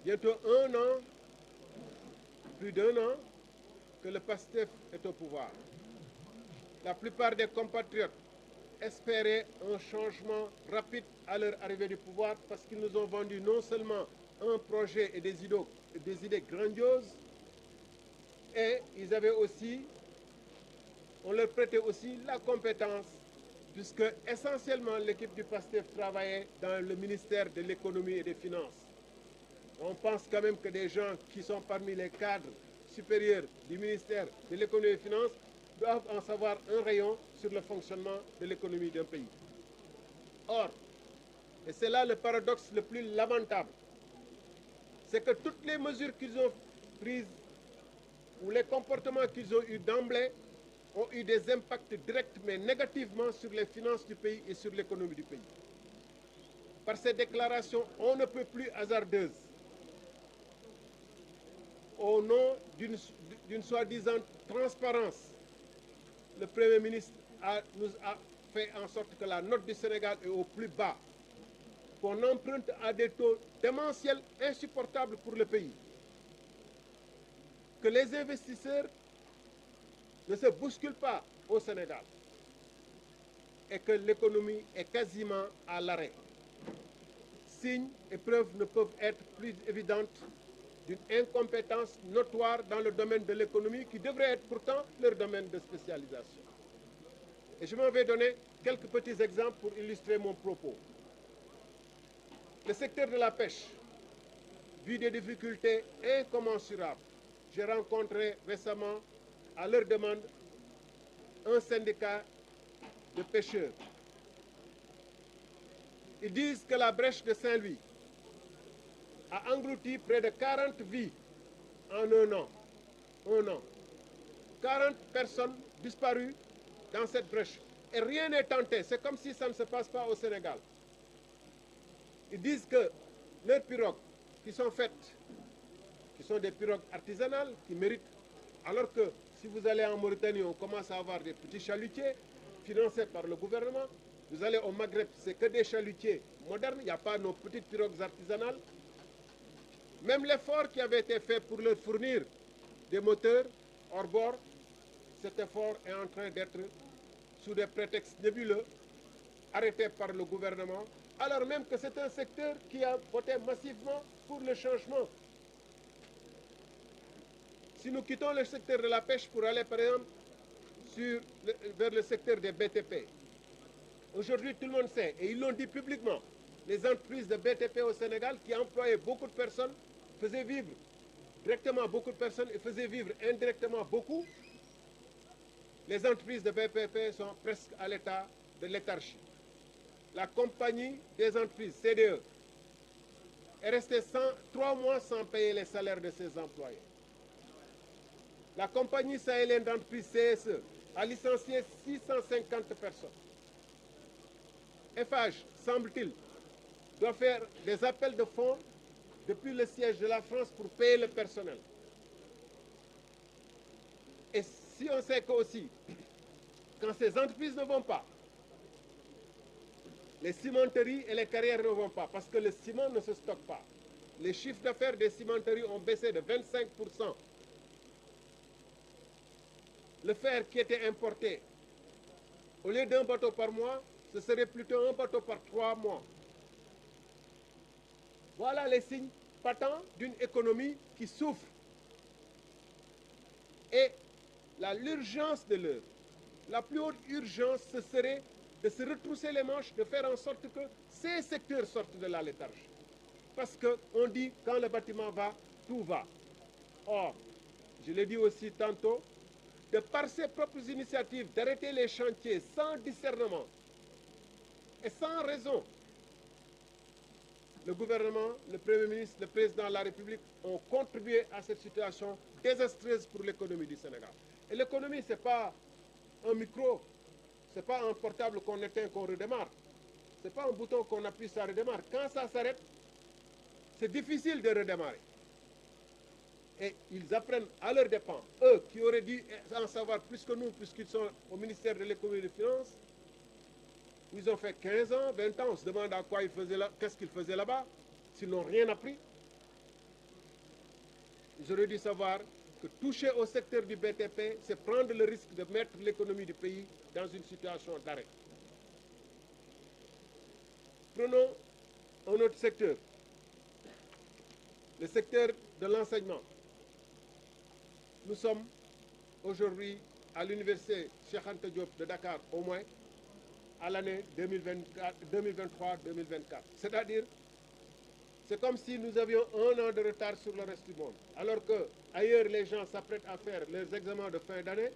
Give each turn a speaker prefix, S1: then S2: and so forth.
S1: bientôt un an, plus d'un an, que le PASTEF est au pouvoir. La plupart des compatriotes espéraient un changement rapide à leur arrivée du pouvoir parce qu'ils nous ont vendu non seulement un projet et des idées grandioses, et ils avaient aussi, on leur prêtait aussi la compétence, puisque essentiellement l'équipe du PASTEF travaillait dans le ministère de l'économie et des finances. On pense quand même que des gens qui sont parmi les cadres supérieurs du ministère de l'économie et des finances doivent en savoir un rayon sur le fonctionnement de l'économie d'un pays. Or, et c'est là le paradoxe le plus lamentable, c'est que toutes les mesures qu'ils ont prises ou les comportements qu'ils ont eus d'emblée ont eu des impacts directs mais négativement sur les finances du pays et sur l'économie du pays. Par ces déclarations, on ne peut plus hasardeuses, au nom d'une soi-disant transparence, le Premier ministre nous a fait en sorte que la note du Sénégal est au plus bas, qu'on emprunte à des taux démentiels insupportables pour le pays, que les investisseurs ne se bousculent pas au Sénégal et que l'économie est quasiment à l'arrêt. Signes et preuves ne peuvent être plus évidentes d'une incompétence notoire dans le domaine de l'économie qui devrait être pourtant leur domaine de spécialisation. Et je m'en vais donner quelques petits exemples pour illustrer mon propos. Le secteur de la pêche vit des difficultés incommensurables. J'ai rencontré récemment, à leur demande, un syndicat de pêcheurs. Ils disent que la brèche de Saint-Louis a englouti près de 40 vies en un an. 40 personnes disparues dans cette brèche. Et rien n'est tenté. C'est comme si ça ne se passe pas au Sénégal. Ils disent que leurs pirogues qui sont faites, qui sont des pirogues artisanales, qui méritent, alors que si vous allez en Mauritanie, on commence à avoir des petits chalutiers financés par le gouvernement. Vous allez au Maghreb, c'est que des chalutiers modernes, il n'y a pas nos petites pirogues artisanales. Même l'effort qui avait été fait pour leur fournir des moteurs hors bord, cet effort est en train d'être, sous des prétextes nébuleux, arrêté par le gouvernement, alors même que c'est un secteur qui a voté massivement pour le changement. Si nous quittons le secteur de la pêche pour aller, par exemple, vers le secteur des BTP, aujourd'hui, tout le monde sait, et ils l'ont dit publiquement, les entreprises de BTP au Sénégal qui employaient beaucoup de personnes, faisaient vivre directement beaucoup de personnes et faisaient vivre indirectement beaucoup. Les entreprises de BTP sont presque à l'état de léthargie. La compagnie des entreprises, CDE, est restée 3 mois sans payer les salaires de ses employés. La compagnie sahélienne d'entreprise CSE a licencié 650 personnes. Eiffage, semble-t-il, doit faire des appels de fonds depuis le siège de la France pour payer le personnel. Et si on sait que aussi, quand ces entreprises ne vont pas, les cimenteries et les carrières ne vont pas, parce que le ciment ne se stocke pas. Les chiffres d'affaires des cimenteries ont baissé de 25%. Le fer qui était importé, au lieu d'un bateau par mois, ce serait plutôt un bateau par 3 mois. Voilà les signes patents d'une économie qui souffre. Et l'urgence de l'heure, la plus haute urgence, ce serait de se retrousser les manches, de faire en sorte que ces secteurs sortent de la léthargie. Parce qu'on dit, quand le bâtiment va, tout va. Or, je l'ai dit aussi tantôt, de par ses propres initiatives, d'arrêter les chantiers sans discernement et sans raison, le gouvernement, le Premier ministre, le Président de la République ont contribué à cette situation désastreuse pour l'économie du Sénégal. Et l'économie, ce n'est pas un micro, ce n'est pas un portable qu'on éteint, qu'on redémarre. Ce n'est pas un bouton qu'on appuie, ça redémarre. Quand ça s'arrête, c'est difficile de redémarrer. Et ils apprennent à leurs dépens, eux qui auraient dû en savoir plus que nous, puisqu'ils sont au ministère de l'économie et des finances. Ils ont fait 15 ans, 20 ans, on se demande à quoi ils faisaient là, qu'est-ce qu'ils faisaient là-bas, s'ils n'ont rien appris. Ils auraient dû savoir que toucher au secteur du BTP, c'est prendre le risque de mettre l'économie du pays dans une situation d'arrêt. Prenons un autre secteur, le secteur de l'enseignement. Nous sommes aujourd'hui à l'université Cheikh Anta Diop de Dakar au moins à l'année 2023-2024. C'est-à-dire, c'est comme si nous avions 1 an de retard sur le reste du monde. Alors qu'ailleurs, les gens s'apprêtent à faire leurs examens de fin d'année,